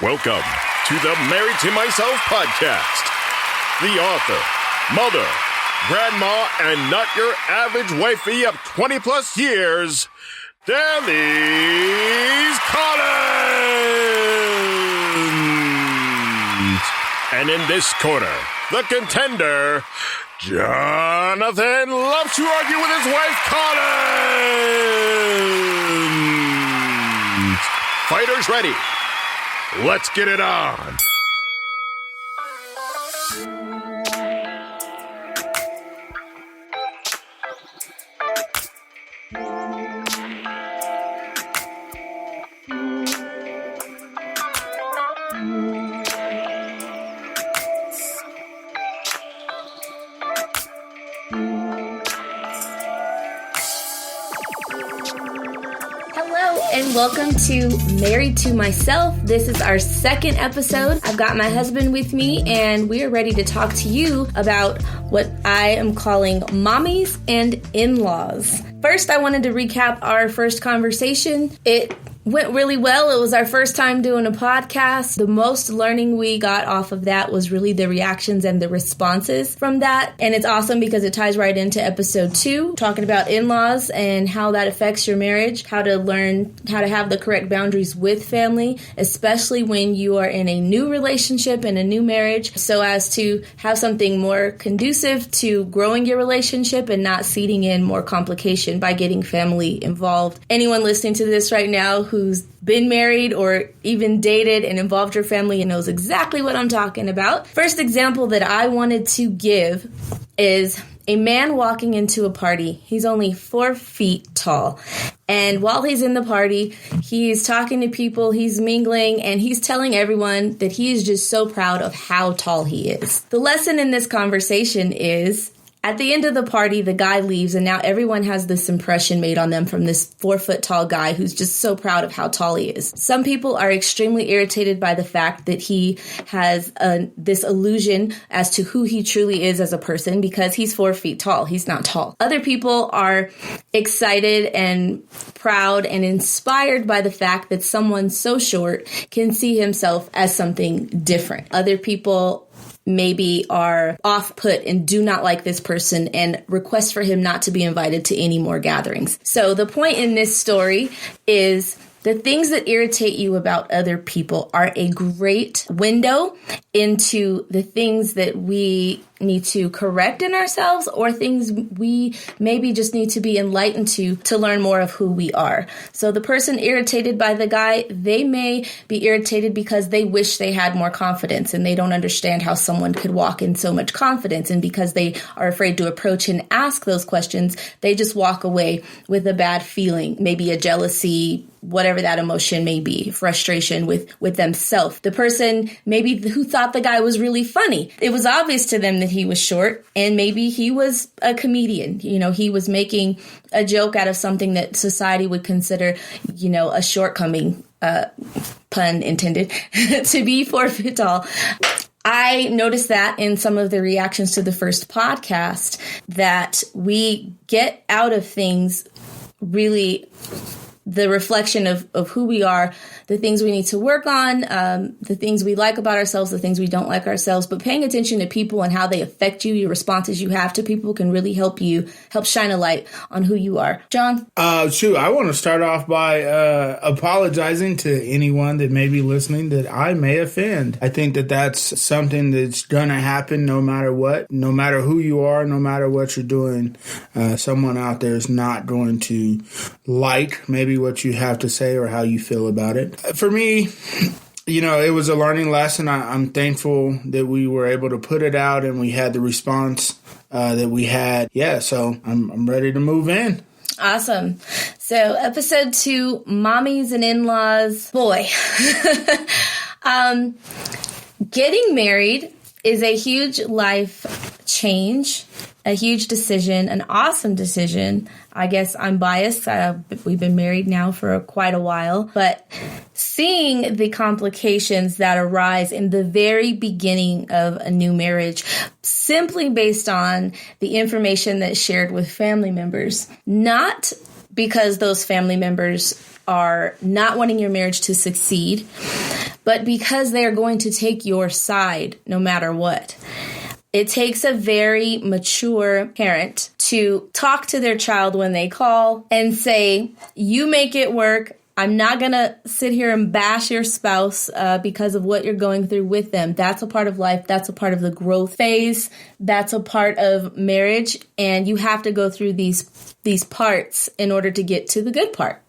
Welcome to the Married to Myself podcast. The author, mother, grandma, and not your average wifey of 20 plus years, Dally's Collins. And in this corner, the contender, Jonathan loves to argue with his wife, Collins. Fighters ready. Let's get it on. And welcome to Married to Myself. This is our second episode. I've got my husband with me, and we are ready to talk to you about what I am calling mommies and in-laws. First, I wanted to recap our first conversation. It went really well. It was our first time doing a podcast. The most learning we got off of that was really the reactions and the responses from that. And it's awesome because it ties right into episode 2, talking about in-laws and how that affects your marriage, how to learn how to have the correct boundaries with family, especially when you are in a new relationship and a new marriage, so as to have something more conducive to growing your relationship and not seeding in more complication by getting family involved. Anyone listening to this right now who's been married or even dated and involved your family and knows exactly what I'm talking about. First example that I wanted to give is a man walking into a party. He's only 4 feet tall. And while he's in the party, he's talking to people, he's mingling, and he's telling everyone that he is just so proud of how tall he is. The lesson in this conversation is, at the end of the party, the guy leaves, and now everyone has this impression made on them from this 4 foot tall guy who's just so proud of how tall he is. Some people are extremely irritated by the fact that he has this illusion as to who he truly is as a person because he's 4 feet tall. He's not tall. Other people are excited and proud and inspired by the fact that someone so short can see himself as something different. Other people maybe are off-put and do not like this person and request for him not to be invited to any more gatherings. So the point in this story is the things that irritate you about other people are a great window into the things that we need to correct in ourselves or things we maybe just need to be enlightened to learn more of who we are. So the person irritated by the guy, they may be irritated because they wish they had more confidence and they don't understand how someone could walk in so much confidence. And because they are afraid to approach and ask those questions, they just walk away with a bad feeling, maybe a jealousy, whatever that emotion may be, frustration with themselves. The person maybe who thought the guy was really funny, it was obvious to them that he was short and maybe he was a comedian. You know, he was making a joke out of something that society would consider, you know, a shortcoming, pun intended, to be 4 feet tall. I noticed that in some of the reactions to the first podcast that we get out of things really the reflection of who we are, the things we need to work on, the things we like about ourselves, the things we don't like ourselves. But paying attention to people and how they affect you, your responses you have to people can really help shine a light on who you are. John? I want to start off by apologizing to anyone that may be listening that I may offend. I think that that's something that's going to happen no matter what, no matter who you are, no matter what you're doing. Someone out there is not going to like maybe what you have to say or how you feel about it. For me, you know, it was a learning lesson. I'm thankful that we were able to put it out and we had the response that we had. Yeah, so I'm ready to move in. Awesome. So episode 2, mommies and in-laws. Boy, getting married is a huge life change, a huge decision, an awesome decision. I guess I'm biased. We've been married now for quite a while, but seeing the complications that arise in the very beginning of a new marriage, simply based on the information that's shared with family members, not because those family members are not wanting your marriage to succeed, but because they are going to take your side no matter what. It takes a very mature parent to talk to their child when they call and say, you make it work. I'm not going to sit here and bash your spouse because of what you're going through with them. That's a part of life. That's a part of the growth phase. That's a part of marriage. And you have to go through these parts in order to get to the good part.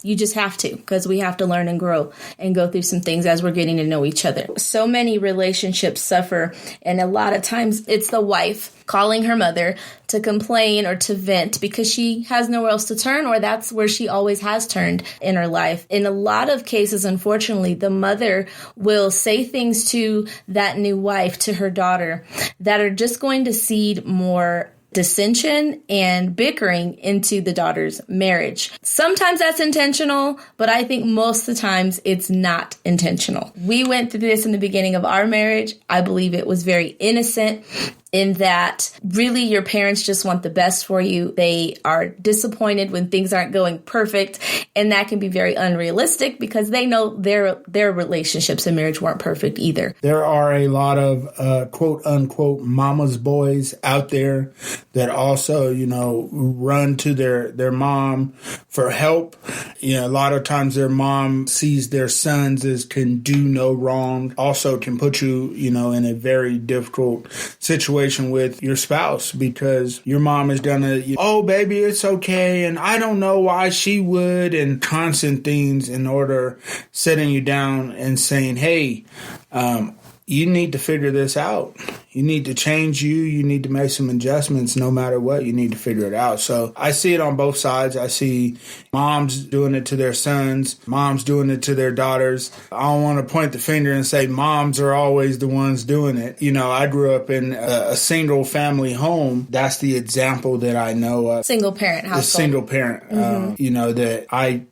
You just have to, because we have to learn and grow and go through some things as we're getting to know each other. So many relationships suffer, and a lot of times it's the wife calling her mother to complain or to vent because she has nowhere else to turn, or that's where she always has turned in her life. In a lot of cases, unfortunately, the mother will say things to that new wife, to her daughter, that are just going to seed more dissension and bickering into the daughter's marriage. Sometimes that's intentional, but I think most of the times it's not intentional. We went through this in the beginning of our marriage. I believe it was very innocent, in that really your parents just want the best for you. They are disappointed when things aren't going perfect, and that can be very unrealistic because they know their relationships and marriage weren't perfect either. There are a lot of quote unquote mama's boys out there that also, run to their mom for help. A lot of times their mom sees their sons as can do no wrong, also can put you, in a very difficult situation with your spouse because your mom is gonna, oh baby, it's okay, and I don't know why she would, and constant things in order setting you down and saying, hey, you need to figure this out. You need to change you. You need to make some adjustments. No matter what, you need to figure it out. So I see it on both sides. I see moms doing it to their sons, moms doing it to their daughters. I don't want to point the finger and say moms are always the ones doing it. I grew up in a single family home. That's the example that I know of. Single parent household. A single parent.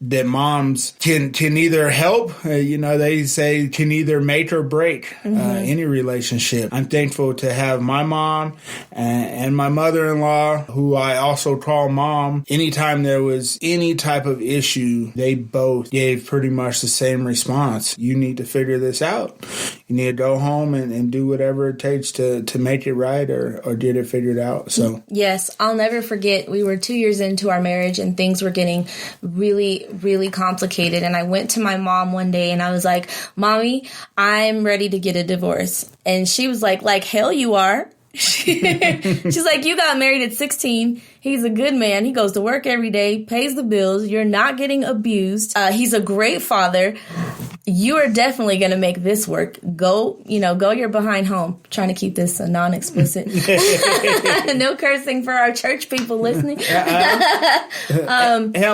That moms can either help, they say can either make or break any relationship. I'm thankful to have my mom and my mother-in-law, who I also call mom. Anytime there was any type of issue, they both gave pretty much the same response. You need to figure this out. You need to go home and do whatever it takes to make it right or get it figured out. So yes, I'll never forget. We were 2 years into our marriage and things were getting really, really complicated. And I went to my mom one day and I was like, Mommy, I'm ready to get a divorce. And she was like hell you are. She's like, you got married at 16. He's a good man. He goes to work every day, pays the bills. You're not getting abused. He's a great father. You are definitely going to make this work. Go your behind home. Trying to keep this non-explicit. No cursing for our church people listening. Hell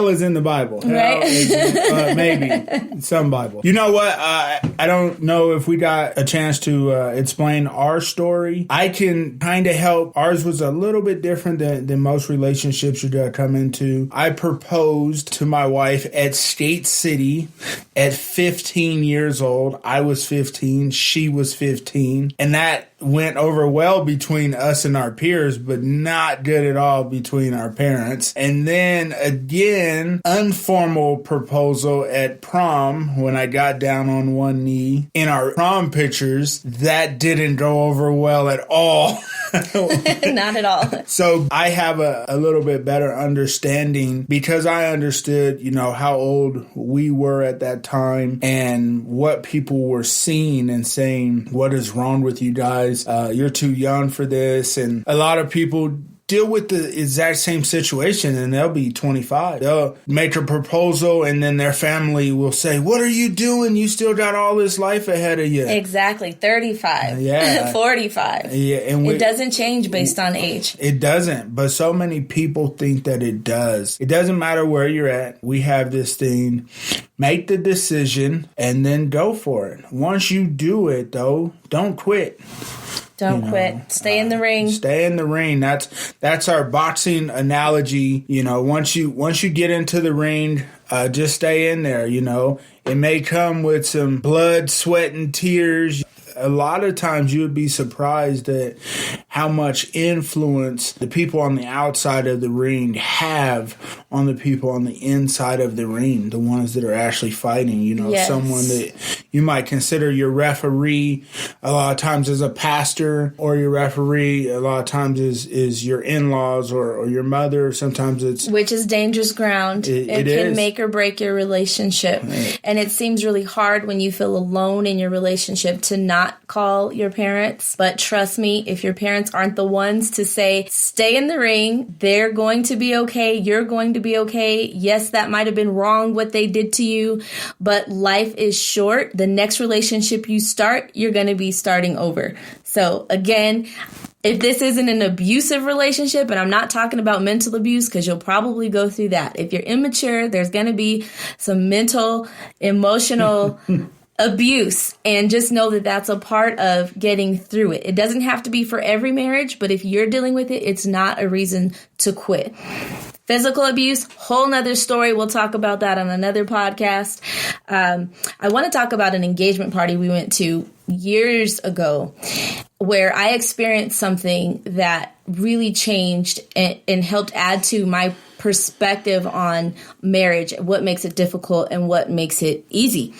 is in the Bible. Right? Maybe some Bible. You know what? I don't know if we got a chance to explain our story. I can kind of help. Ours was a little bit different than most relationships you're going to come into. I proposed to my wife at State City at 15 years old. I was 15. She was 15. And that went over well between us and our peers, but not good at all between our parents. And then again, informal proposal at prom when I got down on one knee. In our prom pictures, that didn't go over well at all. Not at all. So I have a little bit better understanding because I understood, how old we were at that time and what people were seeing and saying, what is wrong with you guys? You're too young for this. And a lot of people deal with the exact same situation and they'll be 25. They'll make a proposal and then their family will say, what are you doing? You still got all this life ahead of you. Exactly. 35. Yeah. 45. Yeah. And it doesn't change based on age. It doesn't. But so many people think that it does. It doesn't matter where you're at. We have this thing. Make the decision and then go for it. Once you do it, though, don't quit. Don't quit. Stay in the ring. Stay in the ring. That's our boxing analogy. Once you get into the ring, just stay in there. It may come with some blood, sweat, and tears. A lot of times you would be surprised at how much influence the people on the outside of the ring have on the people on the inside of the ring, the ones that are actually fighting. Yes. Someone that you might consider your referee a lot of times is a pastor, or your referee a lot of times is your in-laws or your mother. Sometimes it's... Which is dangerous ground. It can is. make or break your relationship. Right. And it seems really hard when you feel alone in your relationship to not call your parents. But trust me, if your parents aren't the ones to say, stay in the ring, they're going to be okay, you're going to be okay. Yes, that might have been wrong what they did to you, but life is short. The next relationship you start, you're going to be starting over. So again, if this isn't an abusive relationship, and I'm not talking about mental abuse because you'll probably go through that. If you're immature, there's going to be some mental, emotional abuse, and just know that that's a part of getting through it. It doesn't have to be for every marriage, but if you're dealing with it, it's not a reason to quit. Physical abuse, whole nother story. We'll talk about that on another podcast. I want to talk about an engagement party we went to years ago where I experienced something that really changed and helped add to my perspective on marriage, what makes it difficult and what makes it easy.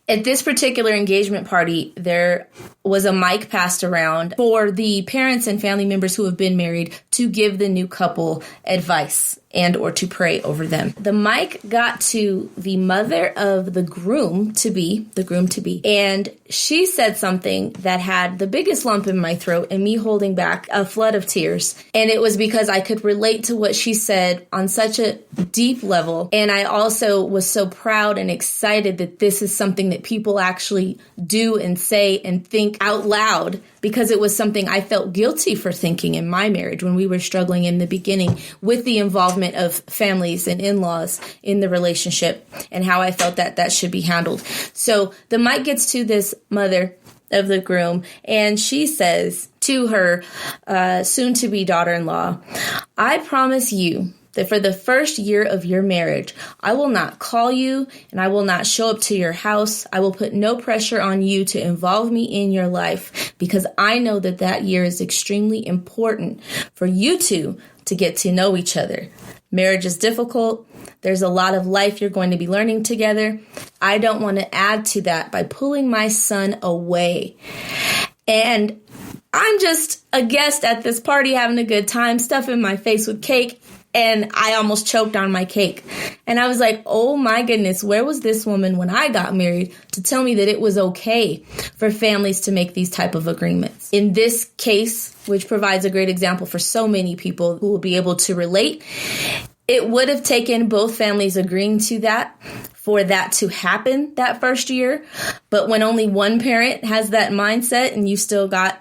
At this particular engagement party, there was a mic passed around for the parents and family members who have been married to give the new couple advice and or to pray over them. The mic got to the mother of the groom to be, and she said something that had the biggest lump in my throat and me holding back a flood of tears. And it was because I could relate to what she said on such a deep level. And I also was so proud and excited that this is something that people actually do and say and think out loud, because it was something I felt guilty for thinking in my marriage when we were struggling in the beginning with the involvement of families and in-laws in the relationship and how I felt that should be handled. So the mic gets to this mother of the groom, and she says to her soon-to-be daughter-in-law, I promise you that for the first year of your marriage, I will not call you and I will not show up to your house. I will put no pressure on you to involve me in your life, because I know that year is extremely important for you two to get to know each other. Marriage is difficult. There's a lot of life you're going to be learning together. I don't want to add to that by pulling my son away. And I'm just a guest at this party having a good time, stuffing my face with cake, and I almost choked on my cake. And I was like, oh my goodness, where was this woman when I got married to tell me that it was okay for families to make these type of agreements? In this case, which provides a great example for so many people who will be able to relate, it would have taken both families agreeing to that for that to happen that first year. But when only one parent has that mindset and you still got,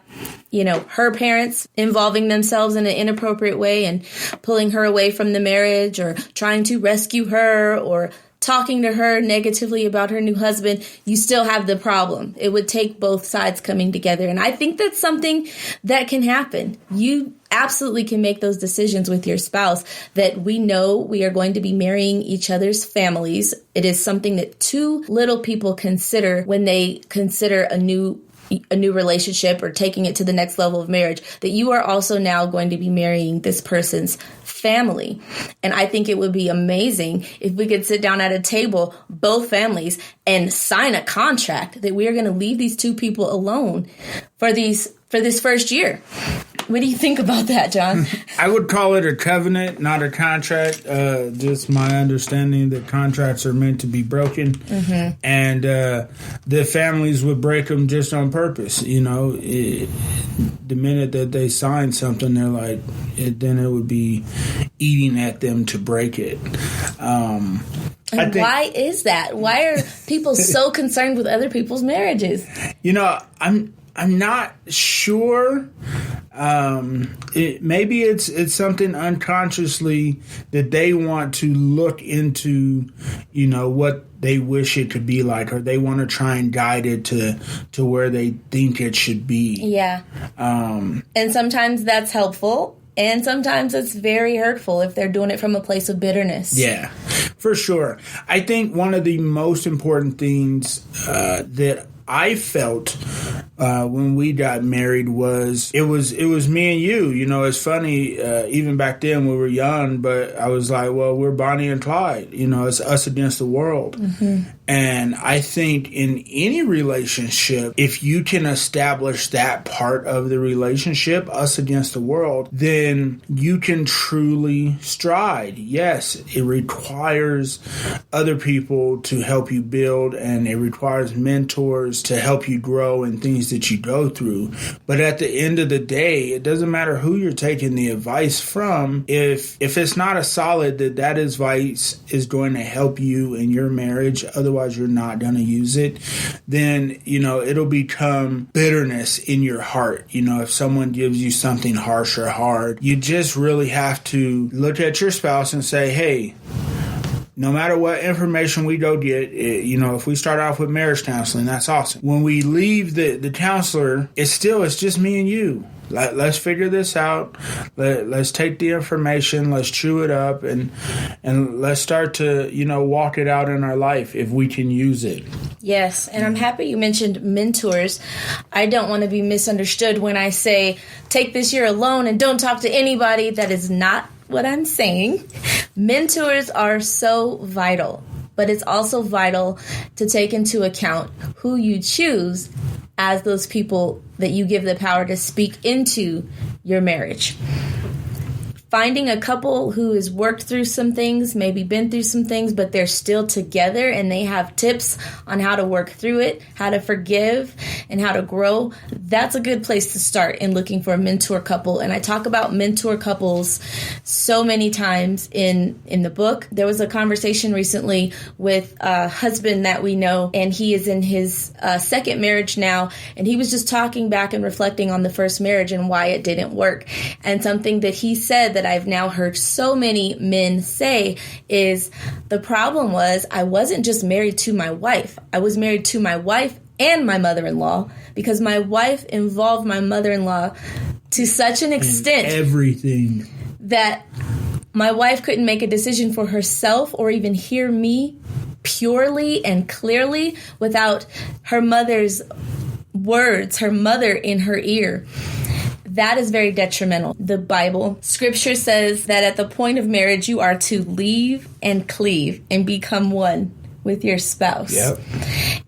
her parents involving themselves in an inappropriate way and pulling her away from the marriage or trying to rescue her or talking to her negatively about her new husband, you still have the problem. It would take both sides coming together. And I think that's something that can happen. You absolutely can make those decisions with your spouse that we know we are going to be marrying each other's families. It is something that two little people consider when they consider a new relationship or taking it to the next level of marriage, that you are also now going to be marrying this person's family. And I think it would be amazing if we could sit down at a table, both families, and sign a contract that we are going to leave these two people alone for this first year. What do you think about that, John? I would call it a covenant, not a contract. Just my understanding that contracts are meant to be broken. Mm-hmm. And the families would break them just on purpose. The minute that they sign something, they're like, then it would be eating at them to break it. And why is that? Why are people so concerned with other people's marriages? I'm not sure. Maybe it's something unconsciously that they want to look into, what they wish it could be like, or they want to try and guide it to where they think it should be. Yeah. And sometimes that's helpful. And sometimes it's very hurtful if they're doing it from a place of bitterness. Yeah, for sure. I think one of the most important things that I felt when we got married was it was me and you. You know, it's funny, even back then we were young, but I was like, well, we're Bonnie and Clyde. You know, it's us against the world. Mm-hmm. And I think in any relationship, if you can establish that part of the relationship, us against the world, then you can truly stride. Yes, it requires other people to help you build, and it requires mentors to help you grow in things that you go through. But at the end of the day, it doesn't matter who you're taking the advice from. If it's not a solid that advice is going to help you in your marriage, otherwise you're not going to use it, then, you know, it'll become bitterness in your heart. You know, if someone gives you something harsh or hard, you just really have to look at your spouse and say, hey, no matter what information we go get, you know, if we start off with marriage counseling, that's awesome. When we leave the counselor, it's just me and you. Let's figure this out. Let's take the information. Let's chew it up, and let's start to, you know, walk it out in our life if we can use it. Yes, and I'm happy you mentioned mentors. I don't want to be misunderstood when I say take this year alone and don't talk to anybody. That is not what I'm saying. Mentors are so vital, but it's also vital to take into account who you choose as those people that you give the power to speak into your marriage. Finding a couple who has worked through some things, maybe been through some things, but they're still together and they have tips on how to work through it, how to forgive, and how to grow. That's a good place to start in looking for a mentor couple. And I talk about mentor couples so many times in the book. There was a conversation recently with a husband that we know, and he is in his second marriage now. And he was just talking back and reflecting on the first marriage and why it didn't work. And something that he said that I've now heard so many men say is the problem was I wasn't just married to my wife. I was married to my wife and my mother-in-law, because my wife involved my mother-in-law to such an extent everything that my wife couldn't make a decision for herself or even hear me purely and clearly without her mother's words, her mother in her ear. That is very detrimental. The Bible, scripture says that at the point of marriage, you are to leave and cleave and become one with your spouse. Yep.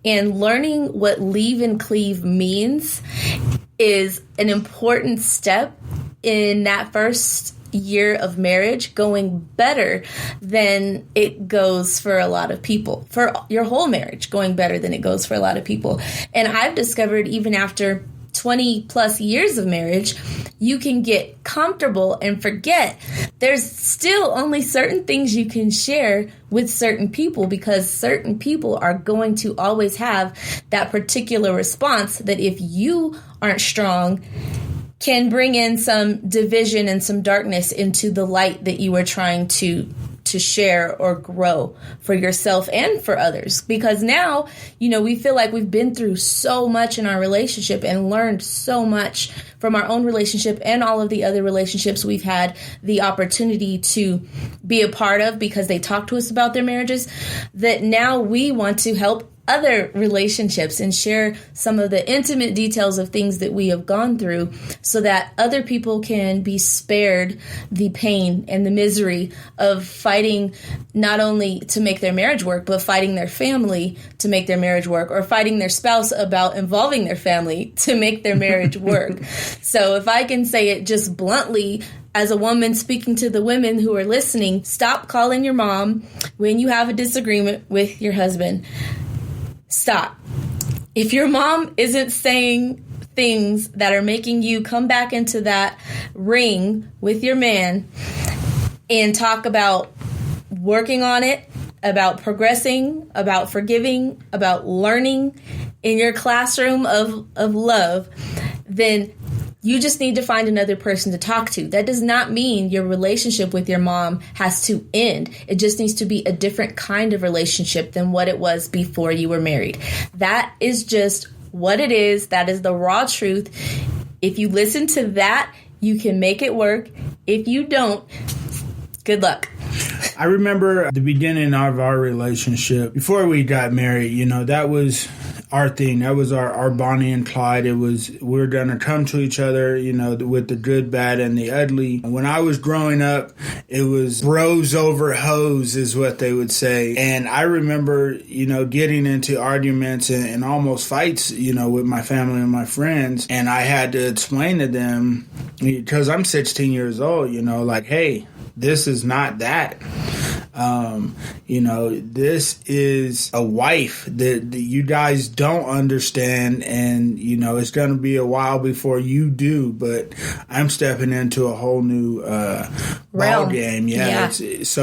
And learning what leave and cleave means is an important step in that first year of marriage going better than it goes for a lot of people. For your whole marriage going better than it goes for a lot of people. And I've discovered even after 20 plus years of marriage, you can get comfortable and forget there's still only certain things you can share with certain people, because certain people are going to always have that particular response that if you aren't strong can bring in some division and some darkness into the light that you are trying to share or grow for yourself and for others. Because now, you know, we feel like we've been through so much in our relationship and learned so much from our own relationship and all of the other relationships we've had the opportunity to be a part of because they talk to us about their marriages, that now we want to help other relationships and share some of the intimate details of things that we have gone through so that other people can be spared the pain and the misery of fighting not only to make their marriage work, but fighting their family to make their marriage work, or fighting their spouse about involving their family to make their marriage work. So if I can say it just bluntly, as a woman speaking to the women who are listening, stop calling your mom when you have a disagreement with your husband. Stop. If your mom isn't saying things that are making you come back into that ring with your man and talk about working on it, about progressing, about forgiving, about learning in your classroom of love, then you just need to find another person to talk to. That does not mean your relationship with your mom has to end. It just needs to be a different kind of relationship than what it was before you were married. That is just what it is. That is the raw truth. If you listen to that, you can make it work. If you don't, good luck. I remember at the beginning of our relationship, before we got married, you know, that was our thing. That was our Bonnie and Clyde. It was, we're going to come to each other, you know, with the good, bad, and the ugly. When I was growing up, it was bros over hoes is what they would say. And I remember, you know, getting into arguments and almost fights, you know, with my family and my friends. And I had to explain to them, because I'm 16 years old, you know, like, hey, this is not that. You know, this is a wife that you guys don't understand, and, you know, it's going to be a while before you do, but I'm stepping into a whole new ball game. Yeah. It's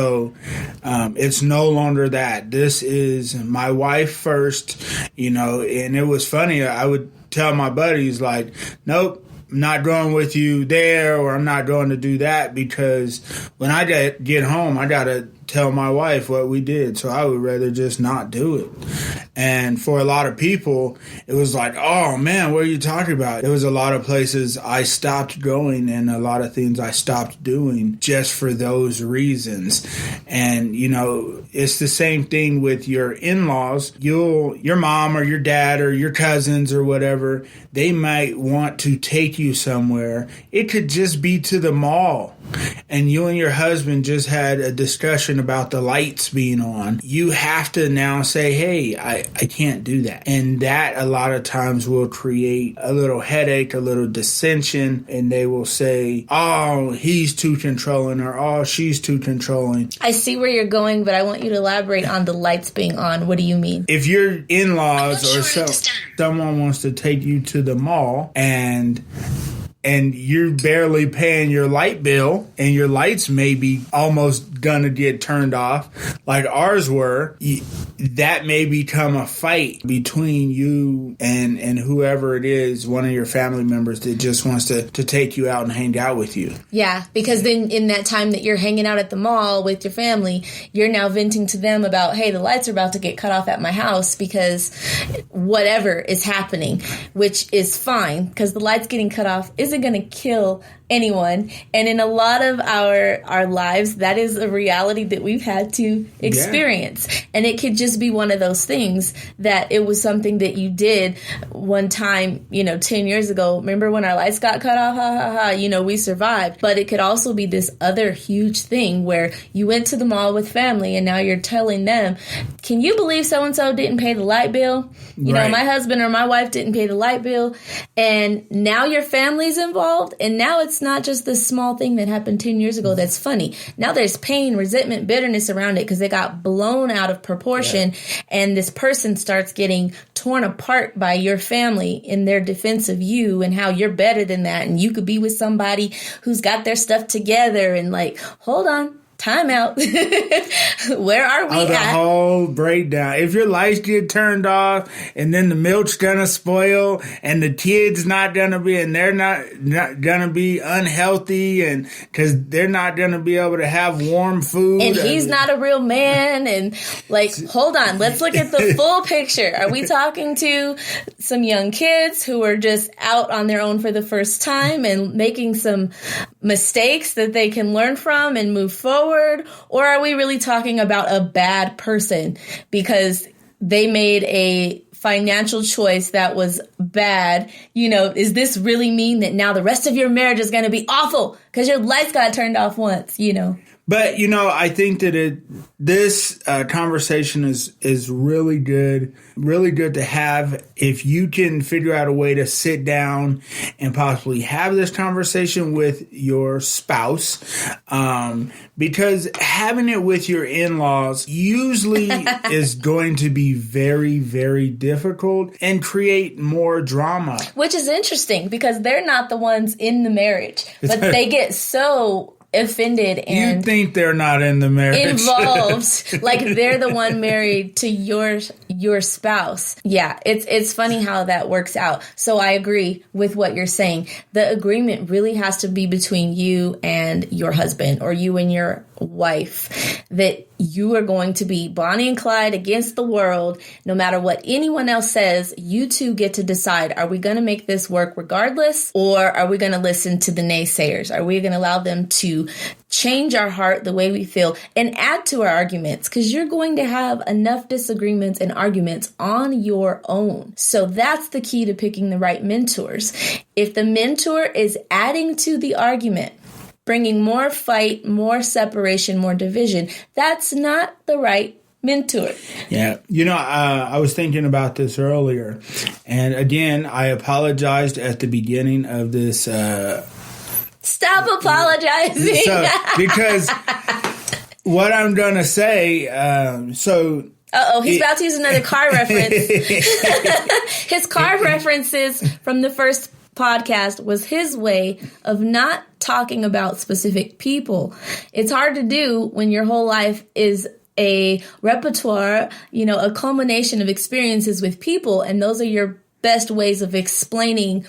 no longer that. This is my wife first, you know, and it was funny. I would tell my buddies, like, nope, I'm not going with you there, or I'm not going to do that, because when I get home, I got to tell my wife what we did. So I would rather just not do it. And for a lot of people, it was like, oh man, what are you talking about? There was a lot of places I stopped going, and a lot of things I stopped doing just for those reasons. And, you know, it's the same thing with your in-laws. Your mom or your dad or your cousins or whatever, they might want to take you somewhere. It could just be to the mall. And you and your husband just had a discussion about the lights being on. You have to now say, hey, I can't do that. And that a lot of times will create a little headache, a little dissension, and they will say, oh, he's too controlling, or oh, she's too controlling. I see where you're going, but I want you to elaborate on the lights being on. What do you mean? If your in-laws or someone wants to take you to the mall and you're barely paying your light bill, and your lights may be almost gonna get turned off, like ours were, that may become a fight between you and whoever it is, one of your family members that just wants to take you out and hang out with you. Yeah, because then in that time that you're hanging out at the mall with your family, you're now venting to them about, hey, the lights are about to get cut off at my house because whatever is happening, which is fine, because the lights getting cut off isn't going to kill anyone. And in a lot of our lives, that is a reality that we've had to experience. Yeah. And it could just be one of those things that it was something that you did one time, 10 years ago. Remember when our lights got cut off? Ha, ha, ha. We survived. But it could also be this other huge thing where you went to the mall with family and now you're telling them, can you believe so-and-so didn't pay the light bill? Right. My husband or my wife didn't pay the light bill. And now your family's involved. And now it's not just this small thing that happened 10 years ago that's funny. Now there's pain, resentment, bitterness around it because they got blown out of proportion. Yeah. And this person starts getting torn apart by your family in their defense of you and how you're better than that. And you could be with somebody who's got their stuff together and like, hold on. Time out. Where are we the at? whole breakdown. If your lights get turned off and then the milk's gonna spoil and the kid's not gonna be, and they're not gonna be unhealthy, and because they're not gonna be able to have warm food, and he's not a real man, and hold on, let's look at the full picture. Are we talking to some young kids who are just out on their own for the first time and making some mistakes that they can learn from and move forward? Or are we really talking about a bad person because they made a financial choice that was bad? Is this really mean that now the rest of your marriage is going to be awful because your lights got turned off once, But, I think that this conversation is really good to have if you can figure out a way to sit down and possibly have this conversation with your spouse, because having it with your in-laws usually is going to be very, very difficult and create more drama. Which is interesting because they're not the ones in the marriage, but they get so offended and you think they're not in the marriage involved like they're the one married to your spouse. Yeah, it's funny how that works out. So I agree with what you're saying. The agreement really has to be between you and your husband, or you and your wife, that you are going to be Bonnie and Clyde against the world. No matter what anyone else says, you two get to decide, are we going to make this work regardless, or are we going to listen to the naysayers? Are we going to allow them to change our heart the way we feel and add to our arguments? Because you're going to have enough disagreements and arguments on your own. So that's the key to picking the right mentors. If the mentor is adding to the argument, bringing more fight, more separation, more division, that's not the right mentor. Yeah. I was thinking about this earlier. And again, I apologized at the beginning of this. Stop apologizing. Because what I'm going to say, he's about to use another car reference. His car references from the first podcast was his way of not talking about specific people. It's hard to do when your whole life is a repertoire, a culmination of experiences with people, and those are your best ways of explaining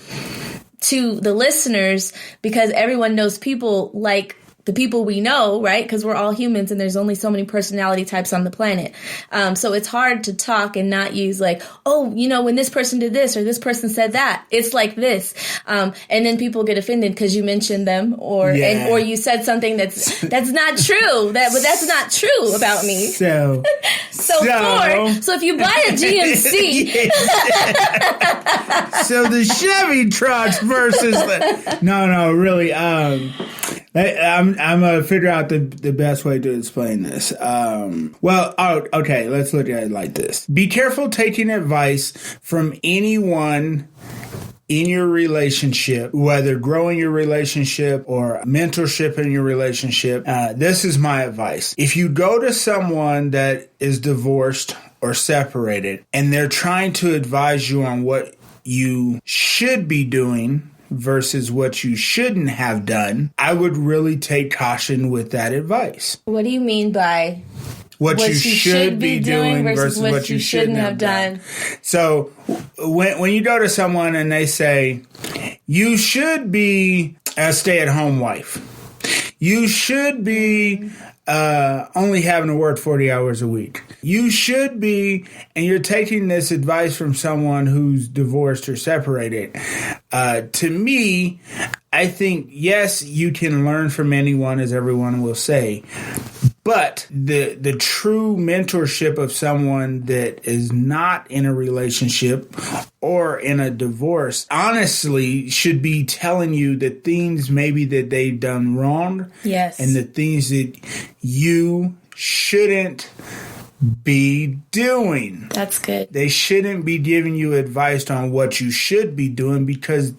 to the listeners, because everyone knows people like the people we know, right? Because we're all humans and there's only so many personality types on the planet. So it's hard to talk and not use like, when this person did this or this person said that, it's like this. And then people get offended because you mentioned them or you said something that's not true. But that's not true about me. So if you buy a GMC. So the Chevy trucks versus really. I'm going to figure out the best way to explain this. Okay, let's look at it like this. Be careful taking advice from anyone in your relationship, whether growing your relationship or mentorship in your relationship. This is my advice. If you go to someone that is divorced or separated and they're trying to advise you on what you should be doing versus what you shouldn't have done, I would really take caution with that advice. What do you mean by what you should be doing versus what you shouldn't have done? So when you go to someone and they say, you should be a stay-at-home wife, you should be only having to work 40 hours a week. You should be, and you're taking this advice from someone who's divorced or separated. To me, I think, yes, you can learn from anyone, as everyone will say. But the true mentorship of someone that is not in a relationship or in a divorce, honestly, should be telling you the things maybe that they've done wrong. Yes. And the things that you shouldn't be doing. That's good. They shouldn't be giving you advice on what you should be doing because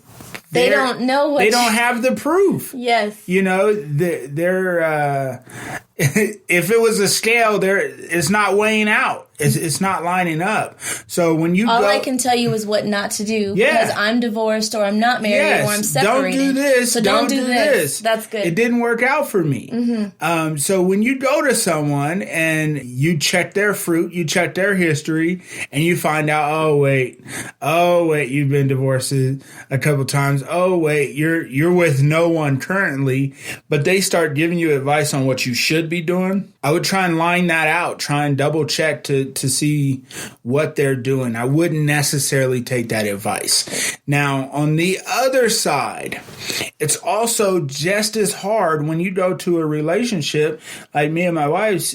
they don't know what they don't have the proof. Yes. They're if it was a scale, it's not weighing out. It's not lining up. So when you I can tell you is what not to do. Yeah. Because I'm divorced or I'm not married or I'm separated. Don't do this. So don't do this. That's good. It didn't work out for me. Mm-hmm. So when you go to someone and you check their fruit, you check their history, and you find out, oh wait, you've been divorced a couple times. Oh wait, you're with no one currently, but they start giving you advice on what you should be doing. I would try and line that out, try and double check to see what they're doing. I wouldn't necessarily take that advice. Now, on the other side, it's also just as hard when you go to a relationship. Like me and my wife,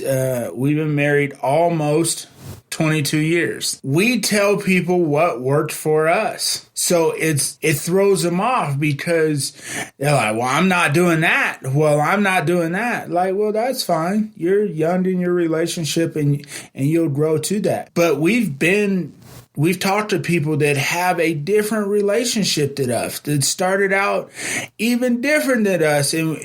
we've been married almost 22 years. We tell people what worked for us. So it throws them off because they're like, well, I'm not doing that. Well, I'm not doing that. Like, well, that's fine. You're young in your relationship and you'll grow to that. But we've talked to people that have a different relationship than us, that started out even different than us. And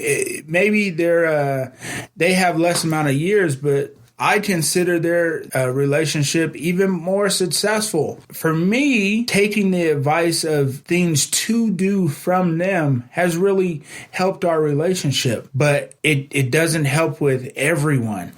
maybe they have less amount of years, but I consider their relationship even more successful. For me, taking the advice of things to do from them has really helped our relationship, but it doesn't help with everyone.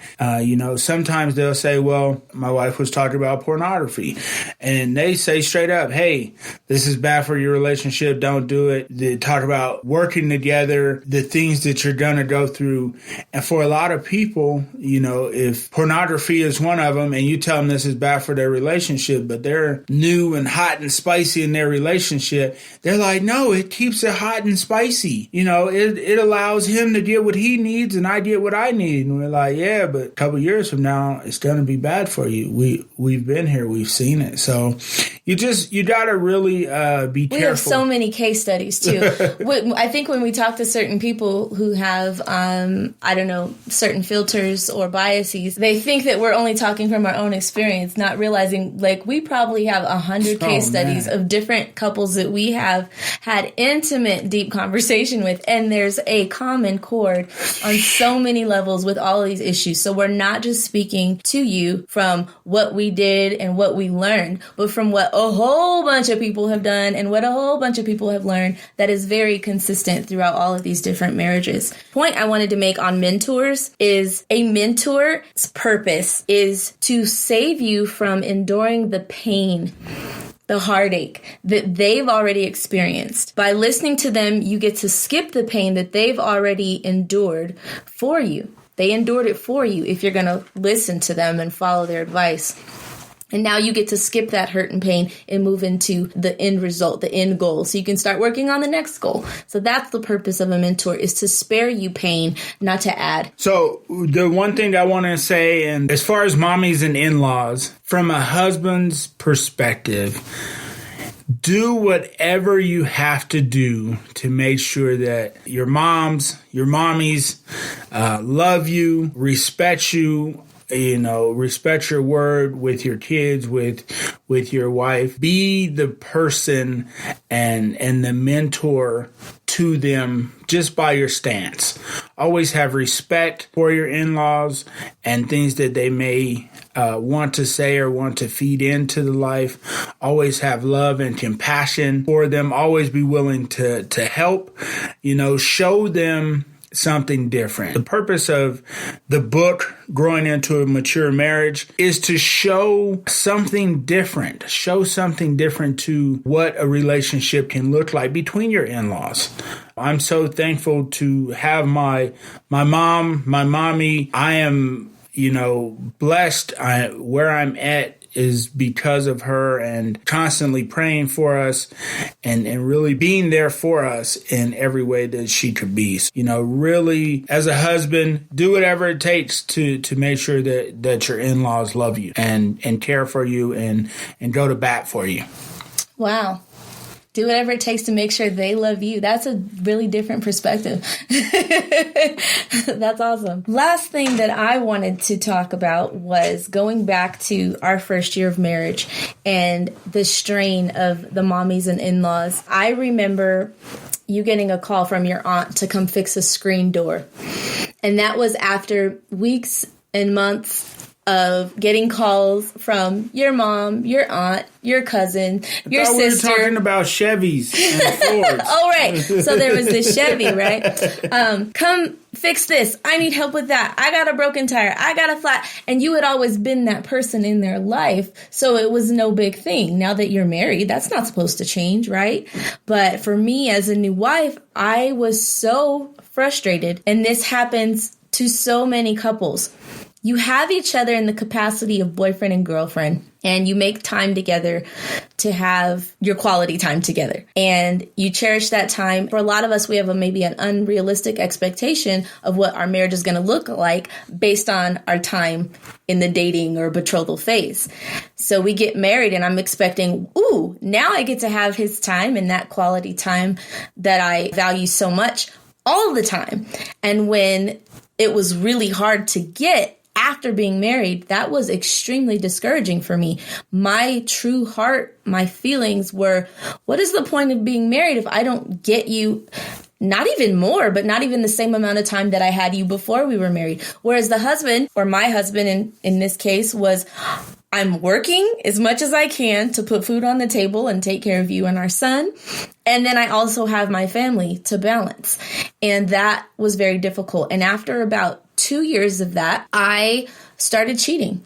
Sometimes they'll say, well, my wife was talking about pornography, and they say straight up, hey, this is bad for your relationship. Don't do it. They talk about working together, the things that you're going to go through. And for a lot of people, if pornography is one of them and you tell them this is bad for their relationship, but they're new and hot and spicy in their relationship, they're like, no, it keeps it hot and spicy. It allows him to get what he needs and I get what I need. And we're like, yeah, but a couple years from now, it's going to be bad for you. We've been here. We've seen it. So you got to really be careful. We have so many case studies too. I think when we talk to certain people who have, certain filters or biases, they think that we're only talking from our own experience, not realizing we probably have 100 case studies of different couples that we have had intimate, deep conversation with. And there's a common chord on so many levels with all of these issues. So we're not just speaking to you from what we did and what we learned, but from what a whole bunch of people have done and what a whole bunch of people have learned that is very consistent throughout all of these different marriages. Point I wanted to make on mentors is a mentor's purpose is to save you from enduring the pain, the heartache that they've already experienced. By listening to them, you get to skip the pain that they've already endured for you. They endured it for you if you're going to listen to them and follow their advice. And now you get to skip that hurt and pain and move into the end result, the end goal. So you can start working on the next goal. So that's the purpose of a mentor, is to spare you pain, not to add. So the one thing I want to say, and as far as mommies and in-laws, from a husband's perspective, do whatever you have to do to make sure that your mommies love you, respect you, respect your word with your kids, with your wife. Be the person and the mentor to them just by your stance. Always have respect for your in-laws and things that they may want to say or want to feed into the life. Always have love and compassion for them. Always be willing to help, show them something different. The purpose of the book, Growing into a Mature Marriage, is to show something different to what a relationship can look like between your in-laws. I'm so thankful to have my mom, my mommy. I am, blessed. Where I'm at is because of her and constantly praying for us and really being there for us in every way that she could be. Really, as a husband, do whatever it takes to make sure that your in-laws love you and care for you and go to bat for you. Wow. Do whatever it takes to make sure they love you. That's a really different perspective. That's awesome. Last thing that I wanted to talk about was going back to our first year of marriage and the strain of the mommies and in-laws. I remember you getting a call from your aunt to come fix a screen door. And that was after weeks and months of getting calls from your mom, your aunt, your cousin, your sister. We were talking about Chevys and Fords. Oh, right. So there was this Chevy, right? Come fix this. I need help with that. I got a broken tire. I got a flat. And you had always been that person in their life. So it was no big thing. Now that you're married, that's not supposed to change, right? But for me as a new wife, I was so frustrated. And this happens to so many couples. You have each other in the capacity of boyfriend and girlfriend, and you make time together to have your quality time together. And you cherish that time. For a lot of us, we have maybe an unrealistic expectation of what our marriage is going to look like based on our time in the dating or betrothal phase. So we get married and I'm expecting, now I get to have his time and that quality time that I value so much all the time. And when it was really hard to get after being married, that was extremely discouraging for me. My true heart, my feelings were, what is the point of being married if I don't get you not even more, but not even the same amount of time that I had you before we were married. Whereas the husband, or my husband in this case, was, I'm working as much as I can to put food on the table and take care of you and our son. And then I also have my family to balance. And that was very difficult. And after about 2 years of that, I started cheating.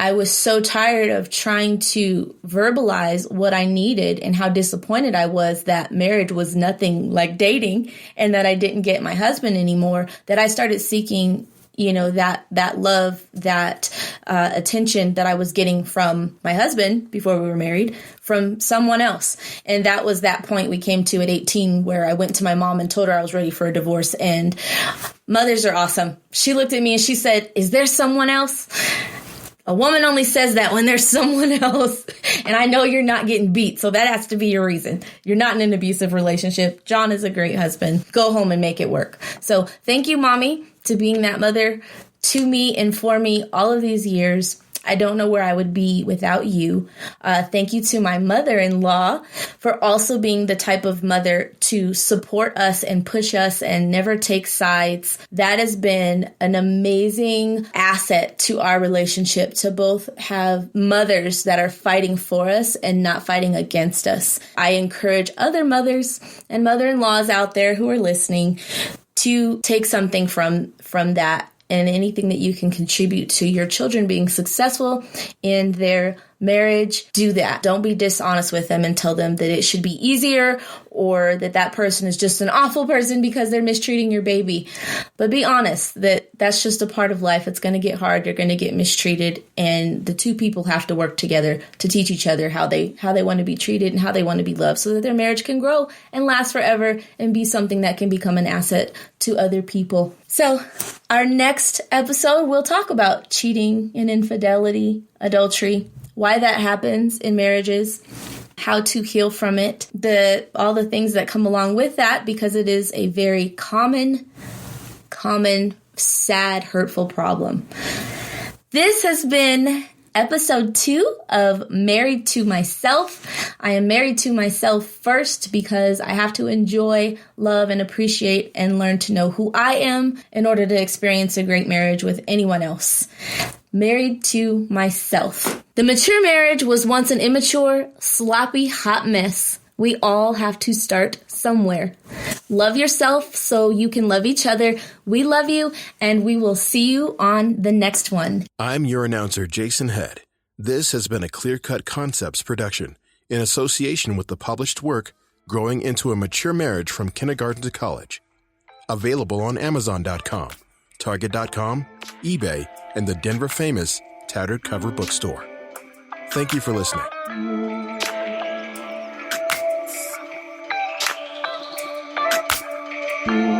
I was so tired of trying to verbalize what I needed and how disappointed I was that marriage was nothing like dating and that I didn't get my husband anymore, that I started seeking, that love, that attention that I was getting from my husband before we were married from someone else. And that was that point we came to at 18 where I went to my mom and told her I was ready for a divorce. And mothers are awesome. She looked at me and she said, "Is there someone else?" A woman only says that when there's someone else. And I know you're not getting beat, so that has to be your reason. You're not in an abusive relationship. John is a great husband. Go home and make it work. So thank you, Mommy, to being that mother to me and for me all of these years. I don't know where I would be without you. Thank you to my mother-in-law for also being the type of mother to support us and push us and never take sides. That has been an amazing asset to our relationship, to both have mothers that are fighting for us and not fighting against us. I encourage other mothers and mother-in-laws out there who are listening to take something from that. And anything that you can contribute to your children being successful in their marriage, do that. Don't be dishonest with them and tell them that it should be easier or that person is just an awful person because they're mistreating your baby. But be honest that that's just a part of life. It's going to get hard. You're going to get mistreated. And the two people have to work together to teach each other how they want to be treated and how they want to be loved so that their marriage can grow and last forever and be something that can become an asset to other people. So our next episode, we'll talk about cheating and infidelity, adultery, why that happens in marriages, how to heal from it, all the things that come along with that, because it is a very common, sad, hurtful problem. This has been episode 2 of Married to Myself. I am married to myself first because I have to enjoy, love, and appreciate and learn to know who I am in order to experience a great marriage with anyone else. Married to myself. The mature marriage was once an immature, sloppy, hot mess. We all have to start somewhere. Love yourself so you can love each other. We love you, and we will see you on the next one. I'm your announcer, Jason Head. This has been a Clear Cut Concepts production in association with the published work, Growing into a Mature Marriage from Kindergarten to College. Available on Amazon.com, Target.com, eBay, and the Denver famous Tattered Cover Bookstore. Thank you for listening. Mm-hmm.